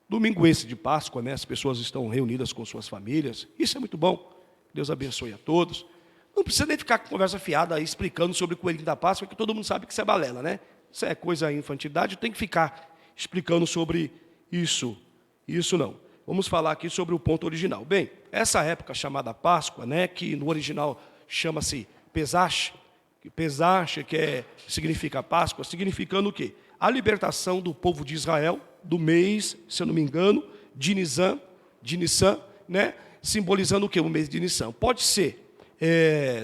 Domingo esse de Páscoa, né? As pessoas estão reunidas com suas famílias. Isso é muito bom. Deus abençoe a todos. Não precisa nem ficar com conversa fiada aí explicando sobre o coelhinho da Páscoa, que todo mundo sabe que isso é balela, né? Isso é coisa infantilidade, tem que ficar explicando sobre isso. Isso não. Vamos falar aqui sobre o ponto original. Bem, essa época chamada Páscoa, né, que no original chama-se Pesach, que significa Páscoa, significando o quê? A libertação do povo de Israel, do mês, se eu não me engano, de Nissan, né, simbolizando o quê? O mês de Nissan. Pode ser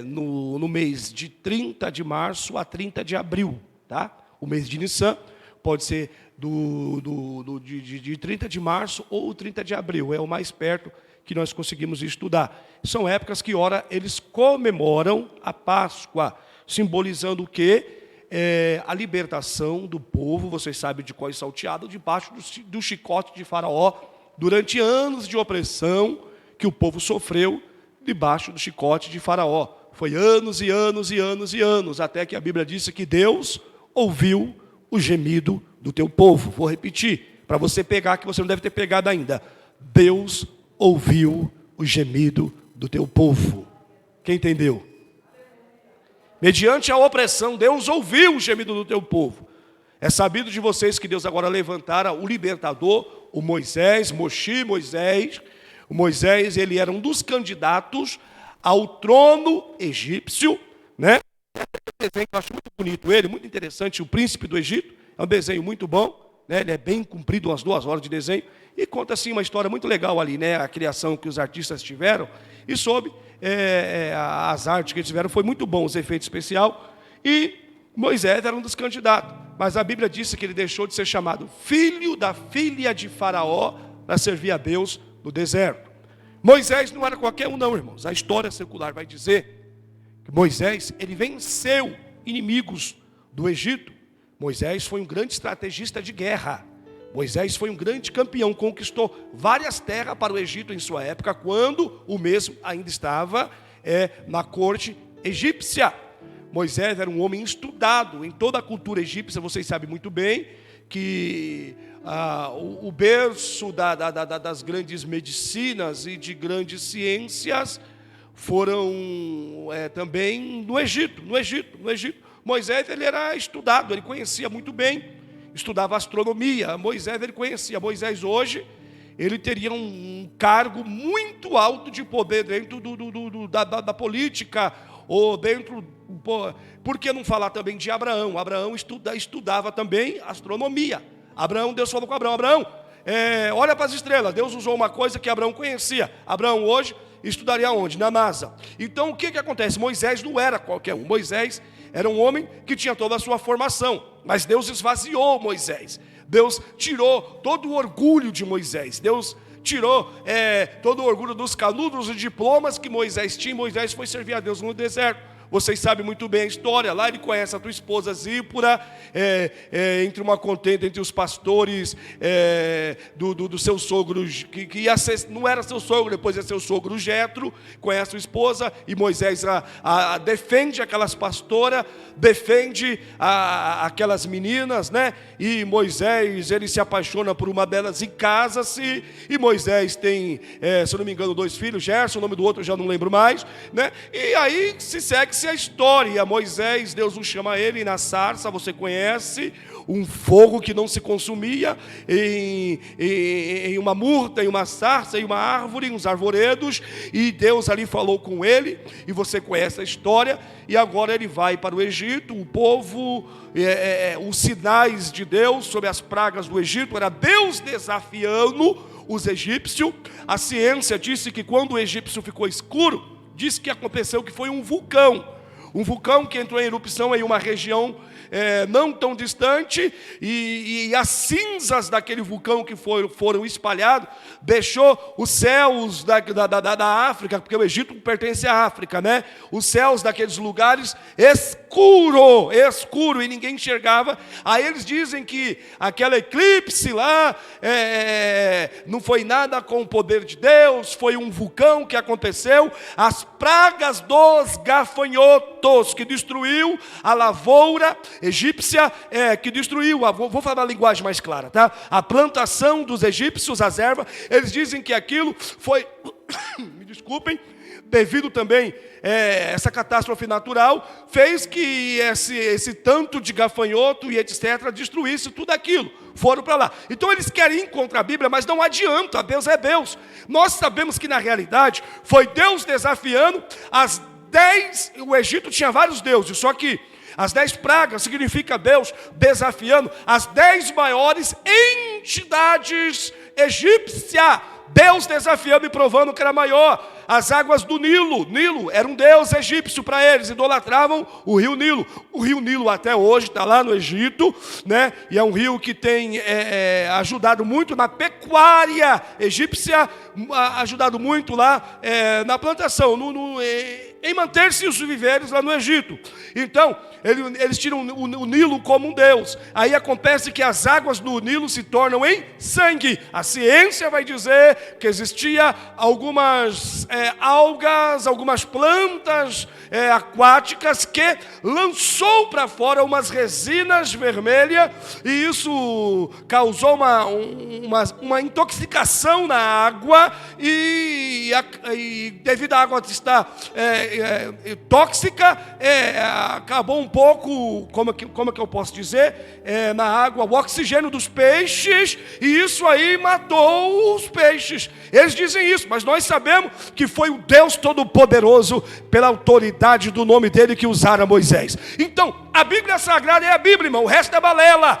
no mês de 30 de março a 30 de abril, tá? O mês de Nissan pode ser de 30 de março ou 30 de abril, é o mais perto que nós conseguimos estudar. São épocas que, ora, eles comemoram a Páscoa, simbolizando o quê? A libertação do povo, vocês sabem de qual é salteado, debaixo do chicote de Faraó, durante anos de opressão que o povo sofreu debaixo do chicote de Faraó. Foi anos e anos e anos e anos, até que a Bíblia disse que Deus ouviu o gemido do teu povo. Vou repetir, para você pegar, que você não deve ter pegado ainda. Deus ouviu o gemido do teu povo. Quem entendeu? Mediante a opressão, Deus ouviu o gemido do teu povo. É sabido de vocês que Deus agora levantara o libertador, o Moisés. O Moisés, ele era um dos candidatos ao trono egípcio, né? Um desenho que eu acho muito bonito, muito interessante, o príncipe do Egito. É um desenho muito bom, né? Ele é bem comprido, umas 2 horas de desenho, e conta assim uma história muito legal ali, né? A criação que os artistas tiveram, e sobre as artes que eles tiveram, foi muito bom, os efeitos especiais, e Moisés era um dos candidatos, mas a Bíblia disse que ele deixou de ser chamado filho da filha de Faraó para servir a Deus no deserto. Moisés não era qualquer um não, irmãos. A história secular vai dizer que Moisés, ele venceu inimigos do Egito. Moisés foi um grande estrategista de guerra. Moisés foi um grande campeão, conquistou várias terras para o Egito em sua época, quando o mesmo ainda estava na corte egípcia. Moisés era um homem estudado em toda a cultura egípcia. Vocês sabem muito bem que o berço das grandes medicinas e de grandes ciências foram também no Egito. Moisés, ele era estudado, ele conhecia muito bem, estudava astronomia. Moisés, ele conhecia. Moisés hoje, ele teria um cargo muito alto de poder dentro da política, ou dentro, por que não falar também de Abraão? Abraão estudava também astronomia. Deus falou com Abraão, olha para as estrelas. Deus usou uma coisa que Abraão conhecia. Abraão hoje estudaria onde? Na NASA. Então o que acontece? Moisés não era qualquer um. Moisés era um homem que tinha toda a sua formação, mas Deus esvaziou Moisés. Deus tirou todo o orgulho de Moisés. Deus tirou todo o orgulho dos canudos e diplomas que Moisés tinha. Moisés foi servir a Deus no deserto. Vocês sabem muito bem a história. Lá ele conhece a tua esposa Zípora, entre uma contenda entre os pastores do seu sogro, que ia ser, não era seu sogro, depois ia ser o sogro Jetro. Conhece a sua esposa, e Moisés defende aquelas pastoras, defende aquelas meninas, né? E Moisés, ele se apaixona por uma delas e casa-se. E Moisés tem, se eu não me engano, 2 filhos, Gerson, o nome do outro eu já não lembro mais, né? E aí segue-se a história. Moisés, Deus o chama ele na sarça, você conhece, um fogo que não se consumia, em uma murta, em uma sarça, em uma árvore, em uns arvoredos, e Deus ali falou com ele, e você conhece a história. E agora ele vai para o Egito. O povo, os sinais de Deus sobre as pragas do Egito, era Deus desafiando os egípcios. A ciência disse que quando o egípcio ficou escuro, disse que aconteceu que foi um vulcão que entrou em erupção em uma região não tão distante, e as cinzas daquele vulcão que foram espalhados, deixou os céus da África, porque o Egito pertence à África, né? Os céus daqueles lugares escuro, e ninguém enxergava. Aí eles dizem que aquele eclipse lá não foi nada com o poder de Deus, foi um vulcão que aconteceu, as pragas dos gafanhotos. Lotos, que destruiu a lavoura egípcia, que destruiu, vou falar uma linguagem mais clara, tá? A plantação dos egípcios, as ervas, eles dizem que aquilo foi, me desculpem, devido também essa catástrofe natural, fez que esse tanto de gafanhoto e etc. destruísse tudo aquilo. Foram para lá. Então eles querem ir contra a Bíblia, mas não adianta, Deus é Deus. Nós sabemos que na realidade foi Deus desafiando as 10, o Egito tinha vários deuses, só que as 10 pragas significa Deus desafiando as 10 maiores entidades egípcias. Deus desafiando e provando que era maior. As águas do Nilo. Nilo era um deus egípcio para eles. Idolatravam o rio Nilo. O rio Nilo até hoje está lá no Egito, né? E é um rio que tem ajudado muito na pecuária egípcia, ajudado muito lá na plantação, em manter-se os viveiros lá no Egito. Então, eles tiram o Nilo como um deus. Aí acontece que as águas do Nilo se tornam em sangue. A ciência vai dizer que existia algumas algas, algumas plantas aquáticas que lançou para fora umas resinas vermelhas, e isso causou uma intoxicação na água, e devido à água estar tóxica, acabou um pouco, como que eu posso dizer, na água, o oxigênio dos peixes, e isso aí matou os peixes. Eles dizem isso, mas nós sabemos que foi o Deus Todo-Poderoso, pela autoridade do nome dele, que usara Moisés. Então, a Bíblia Sagrada é a Bíblia, irmão, o resto é balela.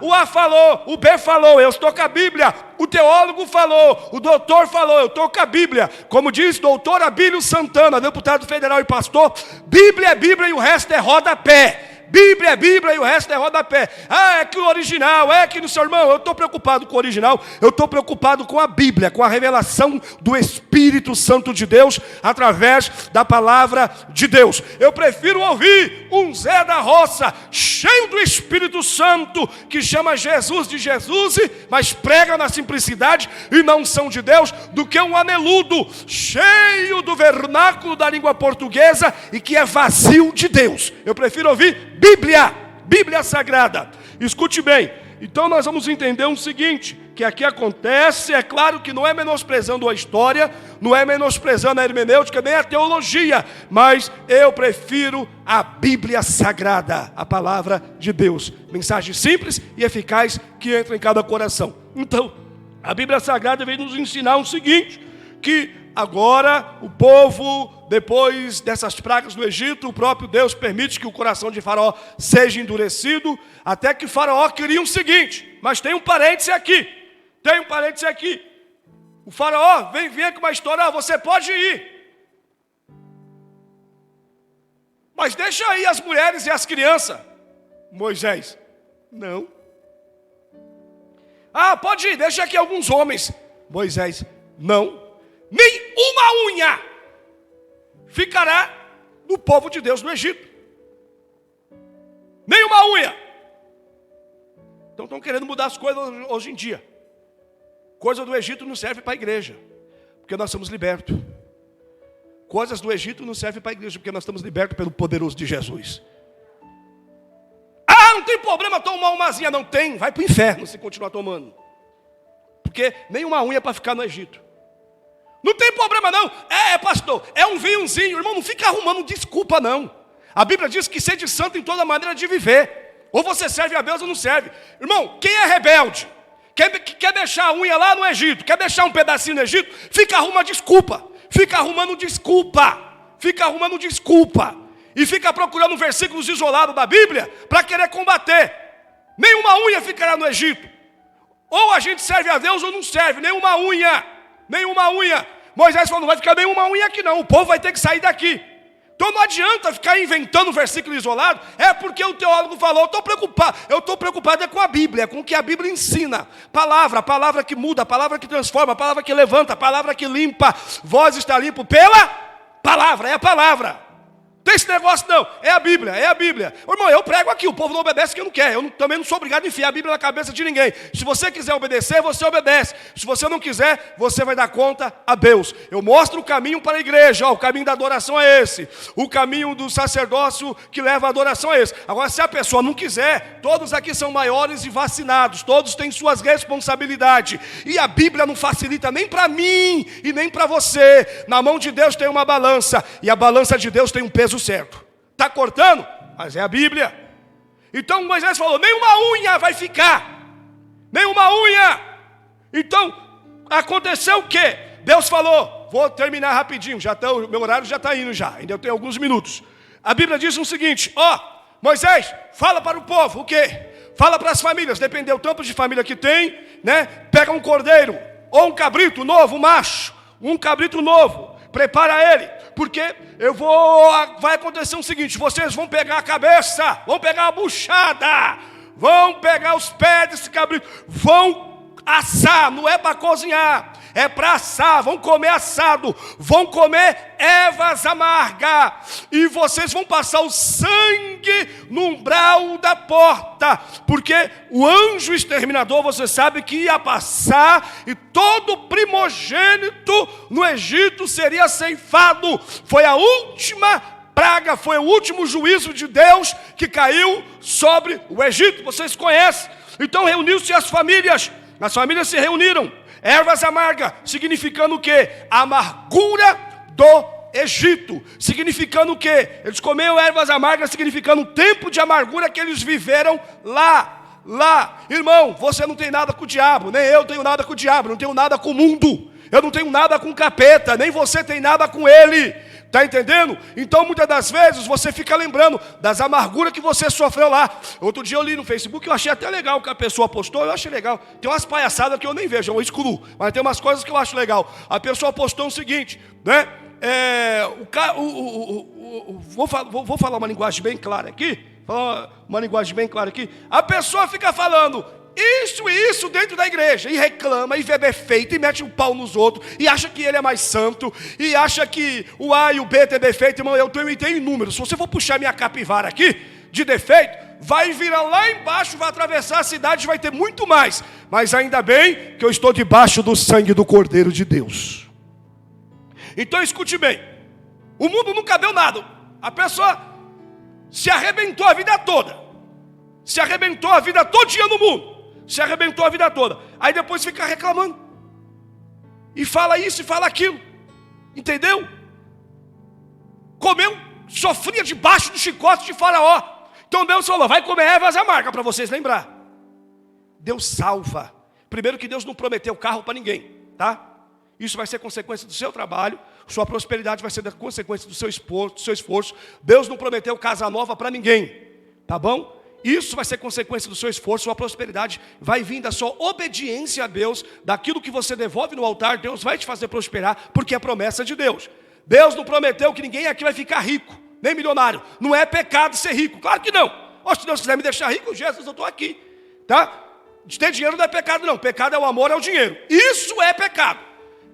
O A falou, o B falou, eu estou com a Bíblia. O teólogo falou, o doutor falou, eu estou com a Bíblia. Como diz doutor Abílio Santana, deputado federal e pastor, Bíblia é Bíblia e o resto é rodapé. Bíblia é Bíblia e o resto é rodapé. É que o original, que no seu irmão, eu estou preocupado com o original, eu estou preocupado com a Bíblia, com a revelação do Espírito Santo de Deus, através da palavra de Deus. Eu prefiro ouvir um Zé da Roça, cheio do Espírito Santo, que chama Jesus de Jesus, mas prega na simplicidade e na unção de Deus, do que um aneludo, cheio do vernáculo da língua portuguesa e que é vazio de Deus. Eu prefiro ouvir Bíblia Sagrada. Escute bem, então nós vamos entender o seguinte, que aqui acontece, é claro que não é menosprezando a história, não é menosprezando a hermenêutica, nem a teologia, mas eu prefiro a Bíblia Sagrada, a palavra de Deus, mensagem simples e eficaz que entra em cada coração. Então, a Bíblia Sagrada vem nos ensinar o seguinte, que agora o povo, depois dessas pragas do Egito, o próprio Deus permite que o coração de Faraó seja endurecido, até que Faraó queria o seguinte, mas tem um parêntese aqui, o Faraó vem com uma história, você pode ir, mas deixa aí as mulheres e as crianças. Moisés, não. Pode ir, deixa aqui alguns homens. Moisés, não. Nem uma unha ficará no povo de Deus no Egito. Nem uma unha. Então estão querendo mudar as coisas hoje em dia. Coisa do Egito não serve para a igreja, porque nós somos libertos. Coisas do Egito não servem para a igreja, porque nós estamos libertos pelo poderoso de Jesus. Não tem problema tomar umazinha. Não tem, vai para o inferno se continuar tomando. Porque nem uma unha para ficar no Egito. Não tem problema não, pastor, é um vinhozinho, irmão, não fica arrumando desculpa não. A Bíblia diz que sede santo em toda maneira de viver. Ou você serve a Deus ou não serve. Irmão, quem é rebelde, quer deixar a unha lá no Egito, quer deixar um pedacinho no Egito, fica arrumando desculpa. E fica procurando versículos isolados da Bíblia para querer combater. Nenhuma unha ficará no Egito. Ou a gente serve a Deus ou não serve, nenhuma unha. Moisés falou, não vai ficar nenhuma unha aqui não, o povo vai ter que sair daqui. Então não adianta ficar inventando um versículo isolado, porque o teólogo falou, eu estou preocupado com a Bíblia, com o que a Bíblia ensina. Palavra que muda, palavra que transforma, palavra que levanta, palavra que limpa. Vós está limpo pela palavra, é a palavra. tem esse negócio não, é a Bíblia, é a Bíblia. Ô, irmão, eu prego aqui, o povo não obedece que eu não quero. Também não sou obrigado a enfiar a Bíblia na cabeça de ninguém. Se você quiser obedecer, você obedece. Se você não quiser, você vai dar conta a Deus. Eu mostro o caminho para a igreja, ó, o caminho da adoração é esse. O caminho do sacerdócio que leva à adoração é esse. Agora, se a pessoa não quiser, todos aqui são maiores e vacinados, todos têm suas responsabilidades. E a Bíblia não facilita nem para mim e nem para você. Na mão de Deus tem uma balança, e a balança de Deus tem um peso certo. Está cortando? Mas é a Bíblia. Então Moisés falou, nenhuma unha vai ficar. Nenhuma unha. Então, aconteceu o quê? Deus falou, vou terminar rapidinho, meu horário já está indo já, ainda eu tenho alguns minutos. A Bíblia diz o seguinte, Moisés, fala para o povo, o quê? Fala para as famílias, dependendo do tanto de família que tem, né? Pega um cordeiro, ou um cabrito novo, macho, um cabrito novo, prepara ele, porque vai acontecer o seguinte, vocês vão pegar a cabeça, vão pegar a buchada, vão pegar os pés desse cabrito, vão assar, não é para cozinhar, é para assar, vão comer assado, vão comer ervas amargas, e vocês vão passar o sangue no umbral da porta, porque o anjo exterminador, você sabe que ia passar, e todo primogênito no Egito seria ceifado. Foi a última praga, foi o último juízo de Deus que caiu sobre o Egito, vocês conhecem. Então reuniu-se as famílias se reuniram, ervas amargas, significando o quê? A amargura do Egito, significando o quê? Eles comeram ervas amargas, significando o tempo de amargura que eles viveram lá. Irmão, você não tem nada com o diabo, nem eu tenho nada com o diabo, não tenho nada com o mundo, eu não tenho nada com o capeta, nem você tem nada com ele. Está entendendo? Então muitas das vezes você fica lembrando das amarguras que você sofreu lá. Outro dia eu li no Facebook, eu achei até legal o que a pessoa postou, eu achei legal. Tem umas palhaçadas que eu nem vejo, eu excluo, mas tem umas coisas que eu acho legal. A pessoa postou o seguinte, né? Vou falar uma linguagem bem clara aqui. A pessoa fica falando isso e isso dentro da igreja, e reclama, e vê defeito, e mete um pau nos outros, e acha que ele é mais santo, e acha que o A e o B tem defeito. Irmão, eu tenho inúmeros. Se você for puxar minha capivara aqui, de defeito, vai virar lá embaixo, vai atravessar a cidade, vai ter muito mais. Mas ainda bem que eu estou debaixo do sangue do Cordeiro de Deus. Então escute bem, o mundo nunca deu nada. A pessoa se arrebentou a vida toda, se arrebentou a vida todinha no mundo, se arrebentou a vida toda, aí depois fica reclamando, e fala isso e fala aquilo, entendeu? Comeu, sofria debaixo do chicote de Faraó. Então Deus falou, vai comer ervas amargas, para vocês lembrar. Deus salva. Primeiro que Deus não prometeu carro para ninguém, tá? Isso vai ser consequência do seu trabalho, sua prosperidade vai ser da consequência do seu esforço. Deus não prometeu casa nova para ninguém, tá bom? Isso vai ser consequência do seu esforço, sua prosperidade vai vir da sua obediência a Deus, daquilo que você devolve no altar, Deus vai te fazer prosperar, porque é promessa de Deus. Deus não prometeu que ninguém aqui vai ficar rico, nem milionário. Não é pecado ser rico, claro que não. Se Deus quiser me deixar rico, Jesus, eu estou aqui, tá? De ter dinheiro não é pecado não, pecado é o amor ao dinheiro. Isso é pecado.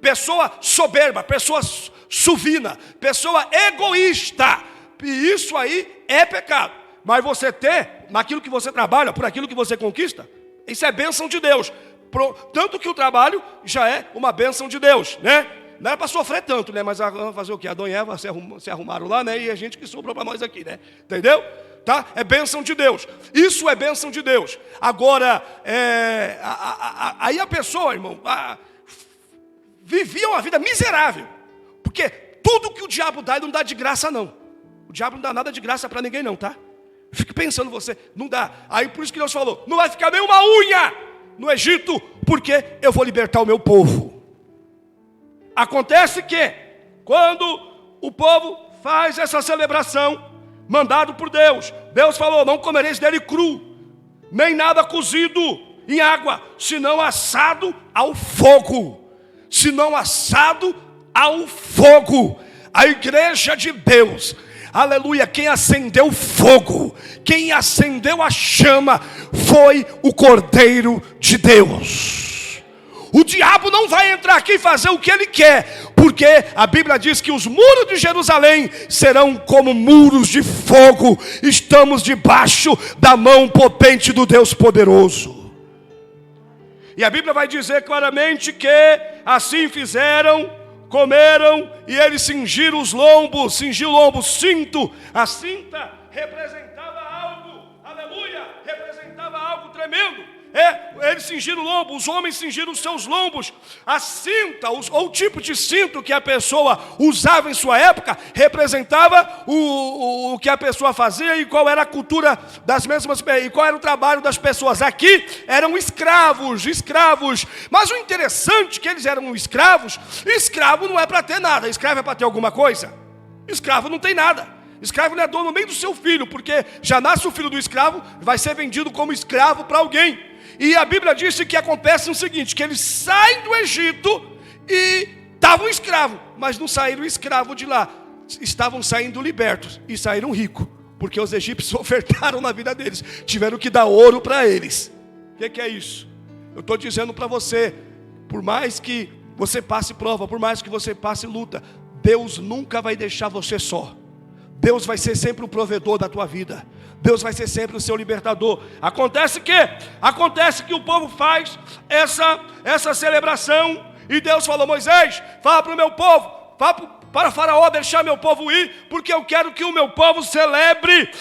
Pessoa soberba, pessoa suvina, pessoa egoísta, e isso aí é pecado. Mas você ter, naquilo que você trabalha, por aquilo que você conquista, isso é bênção de Deus. Tanto que o trabalho já é uma bênção de Deus, né? Não era para sofrer tanto, né? Mas fazer o quê? Adão e Eva se arrumaram lá, né? E a gente que sobrou para nós aqui, né? Entendeu? Tá? É bênção de Deus. Isso é bênção de Deus. Agora, aí a pessoa, irmão, vivia uma vida miserável. Porque tudo que o diabo dá, ele não dá de graça, não. O diabo não dá nada de graça para ninguém, não, tá? Fique pensando você, não dá. Aí por isso que Deus falou, não vai ficar nenhuma unha no Egito, porque eu vou libertar o meu povo. Acontece que, quando o povo faz essa celebração, mandado por Deus, Deus falou, não comereis dele cru, nem nada cozido em água, senão assado ao fogo. Senão assado ao fogo. A igreja de Deus, aleluia, quem acendeu o fogo, quem acendeu a chama, foi o Cordeiro de Deus. O diabo não vai entrar aqui e fazer o que ele quer. Porque a Bíblia diz que os muros de Jerusalém serão como muros de fogo. Estamos debaixo da mão potente do Deus poderoso. E a Bíblia vai dizer claramente que assim fizeram, comeram, e eles cingiram os lombos, cinto. A cinta representava algo, aleluia, representava algo tremendo. Eles cingiram o lombo, os homens cingiram os seus lombos. A cinta, ou o tipo de cinto que a pessoa usava em sua época, representava o que a pessoa fazia e qual era a cultura das mesmas, e qual era o trabalho das pessoas. Aqui eram escravos. Mas o interessante é que eles eram escravos. Escravo não é para ter nada, escravo é para ter alguma coisa. Escravo não tem nada. Escravo não é dono nem do seu filho, porque já nasce o filho do escravo, vai ser vendido como escravo para alguém. E a Bíblia disse que acontece o seguinte, que eles saem do Egito e estavam escravos, mas não saíram escravos de lá. Estavam saindo libertos e saíram ricos, porque os egípcios ofertaram na vida deles, tiveram que dar ouro para eles. O que é isso? Eu estou dizendo para você, por mais que você passe prova, por mais que você passe luta, Deus nunca vai deixar você só. Deus vai ser sempre o provedor da tua vida. Deus vai ser sempre o seu libertador. Acontece que o povo faz essa celebração. E Deus falou: Moisés, fala para o meu povo, fala para Faraó deixar meu povo ir, porque eu quero que o meu povo celebre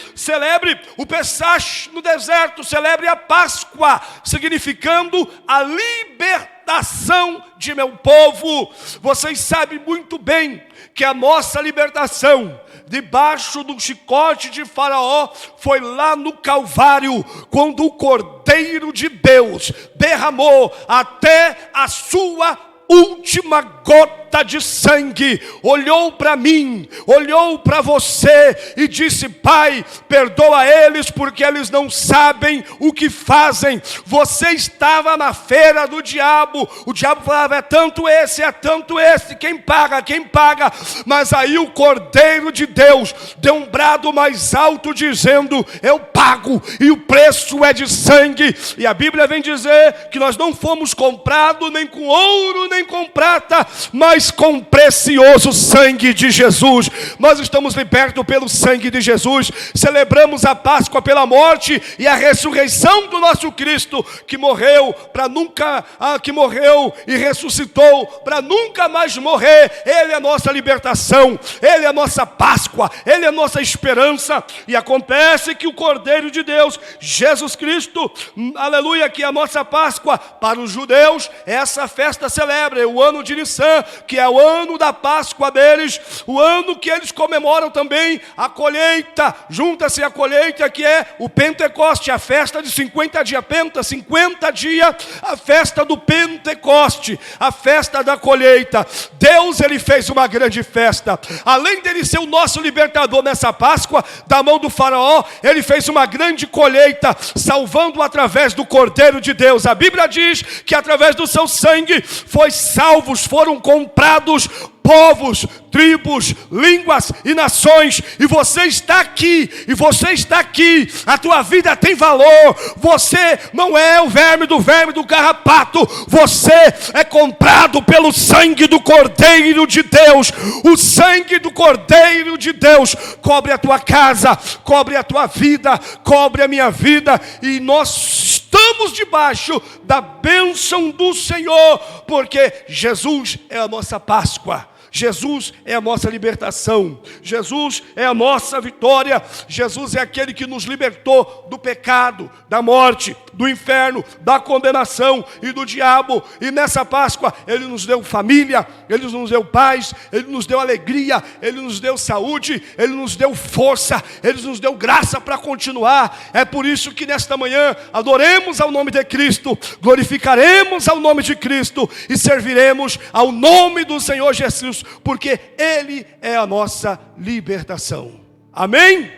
o Pessach no deserto, celebre a Páscoa, significando a libertação de meu povo. Vocês sabem muito bem que a nossa libertação debaixo do chicote de Faraó foi lá no Calvário, quando o Cordeiro de Deus derramou até a sua última gota de sangue, olhou para mim, olhou para você e disse: Pai, perdoa eles porque eles não sabem o que fazem. Você estava na feira do diabo, o diabo falava: é tanto esse, quem paga? Mas aí o Cordeiro de Deus deu um brado mais alto dizendo: eu pago, e o preço é de sangue. E a Bíblia vem dizer que nós não fomos comprados nem com ouro nem com prata, mas com o precioso sangue de Jesus. Nós estamos libertos pelo sangue de Jesus. Celebramos a Páscoa pela morte e a ressurreição do nosso Cristo, que morreu e ressuscitou para nunca mais morrer. Ele é a nossa libertação, Ele é a nossa Páscoa, Ele é a nossa esperança. E acontece que o Cordeiro de Deus, Jesus Cristo, aleluia, que é a nossa Páscoa. Para os judeus, essa festa celebra o ano de Nissan, que é o ano da Páscoa deles, o ano que eles comemoram também a colheita. Junta-se a colheita, que é o Pentecoste, a festa de 50 dias, 50 dias, a festa do Pentecoste, a festa da colheita. Deus, Ele fez uma grande festa. Além dele ser o nosso libertador nessa Páscoa, da mão do Faraó, Ele fez uma grande colheita, salvando através do Cordeiro de Deus. A Bíblia diz que através do seu sangue foram comprados povos, tribos, línguas e nações. E você está aqui, a tua vida tem valor. Você não é o verme do carrapato, você é comprado pelo sangue do Cordeiro de Deus. O sangue do Cordeiro de Deus cobre a tua casa, cobre a tua vida, cobre a minha vida, e nós estamos debaixo da bênção do Senhor, porque Jesus é a nossa Páscoa. Jesus é a nossa libertação, Jesus é a nossa vitória, Jesus é aquele que nos libertou do pecado, da morte, do inferno, da condenação e do diabo. E nessa Páscoa Ele nos deu família, Ele nos deu paz, Ele nos deu alegria, Ele nos deu saúde, Ele nos deu força, Ele nos deu graça para continuar. É por isso que nesta manhã adoremos ao nome de Cristo, glorificaremos ao nome de Cristo e serviremos ao nome do Senhor Jesus, porque Ele é a nossa libertação. Amém?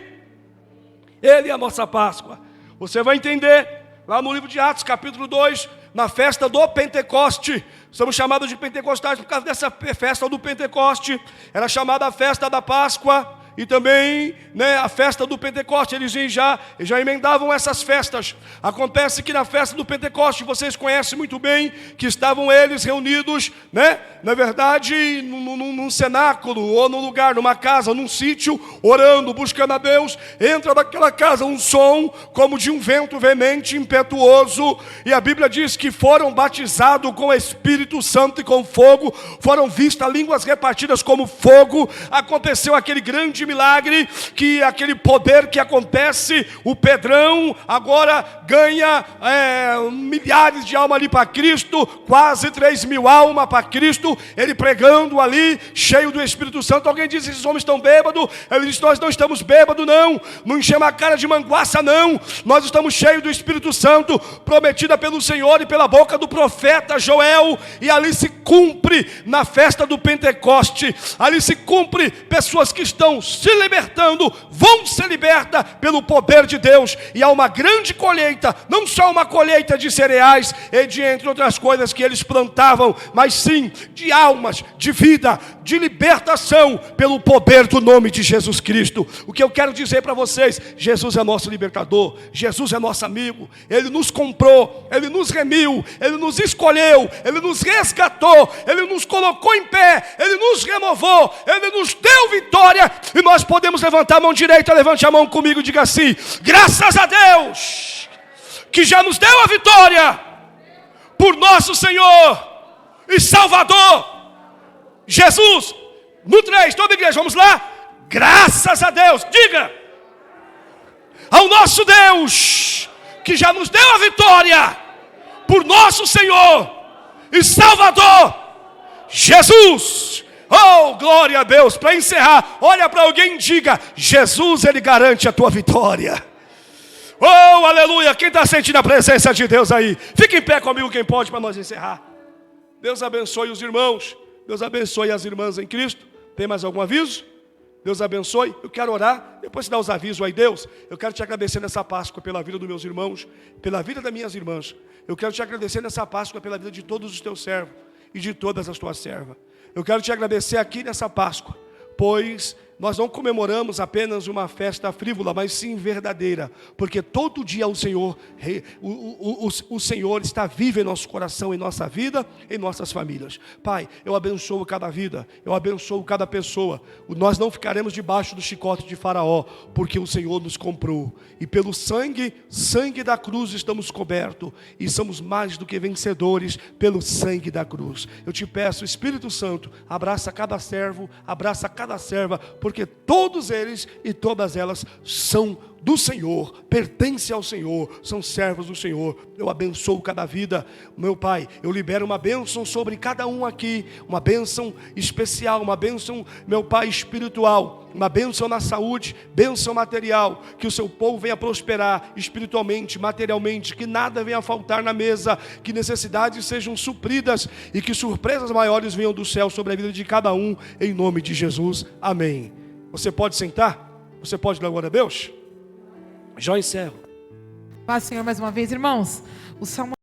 Ele é a nossa Páscoa. Você vai entender lá no livro de Atos, capítulo 2, na festa do Pentecoste. Somos chamados de pentecostais por causa dessa festa do Pentecoste. Era chamada a festa da Páscoa, e também, né, a festa do Pentecoste. Eles já emendavam essas festas. Acontece que na festa do Pentecoste, vocês conhecem muito bem, que estavam eles reunidos, né, na verdade, num cenáculo, ou num lugar, numa casa, num sítio, orando, buscando a Deus. Entra daquela casa um som como de um vento veemente, impetuoso, e a Bíblia diz que foram batizados com o Espírito Santo e com fogo, foram vistas línguas repartidas como fogo. Aconteceu aquele grande milagre, que aquele poder que acontece, o Pedrão agora ganha milhares de almas ali para Cristo, quase 3.000 almas para Cristo, ele pregando ali, cheio do Espírito Santo. Alguém diz: esses homens estão bêbados? Ele diz: nós não estamos bêbados, não enchemos a cara de manguaça, não, nós estamos cheios do Espírito Santo, prometida pelo Senhor e pela boca do profeta Joel, e ali se cumpre na festa do Pentecoste, ali se cumpre. Pessoas que estão se libertando, vão ser libertas pelo poder de Deus, e há uma grande colheita, não só uma colheita de cereais e de entre outras coisas que eles plantavam, mas sim de almas, de vida, de libertação pelo poder do nome de Jesus Cristo. O que eu quero dizer para vocês: Jesus é nosso libertador, Jesus é nosso amigo, Ele nos comprou, Ele nos remiu, Ele nos escolheu, Ele nos resgatou, Ele nos colocou em pé, Ele nos renovou, Ele nos deu vitória, e nós podemos levantar a mão direita. Levante a mão comigo e diga assim: graças a Deus, que já nos deu a vitória, por nosso Senhor e Salvador, Jesus. No 3, toda a igreja, vamos lá. Graças a Deus, diga: ao nosso Deus, que já nos deu a vitória, por nosso Senhor e Salvador, Jesus. Oh, glória a Deus. Para encerrar, olha para alguém e diga: Jesus, Ele garante a tua vitória. Oh, aleluia. Quem está sentindo a presença de Deus aí? Fique em pé comigo, quem pode, para nós encerrar. Deus abençoe os irmãos, Deus abençoe as irmãs em Cristo. Tem mais algum aviso? Deus abençoe. Eu quero orar, depois de dar os avisos aí, Deus, eu quero te agradecer nessa Páscoa pela vida dos meus irmãos, pela vida das minhas irmãs. Eu quero te agradecer nessa Páscoa pela vida de todos os teus servos e de todas as tuas servas. Eu quero te agradecer aqui nessa Páscoa, pois nós não comemoramos apenas uma festa frívola, mas sim verdadeira, porque todo dia o Senhor está vivo em nosso coração, em nossa vida, em nossas famílias. Pai, eu abençoo cada vida, eu abençoo cada pessoa. Nós não ficaremos debaixo do chicote de Faraó, porque o Senhor nos comprou, e pelo sangue da cruz estamos cobertos, e somos mais do que vencedores pelo sangue da cruz. Eu te peço, Espírito Santo, abraça cada servo, abraça cada serva, porque todos eles e todas elas são do Senhor, pertencem ao Senhor, são servos do Senhor. Eu abençoo cada vida, meu Pai. Eu libero uma bênção sobre cada um aqui, uma bênção especial, uma bênção, meu Pai, espiritual, uma bênção na saúde, bênção material, que o seu povo venha prosperar espiritualmente, materialmente, que nada venha faltar na mesa, que necessidades sejam supridas e que surpresas maiores venham do céu sobre a vida de cada um, em nome de Jesus, amém. Você pode sentar? Você pode dar glória a Deus? Já encerro. Paz, Senhor, mais uma vez, irmãos. O Salmo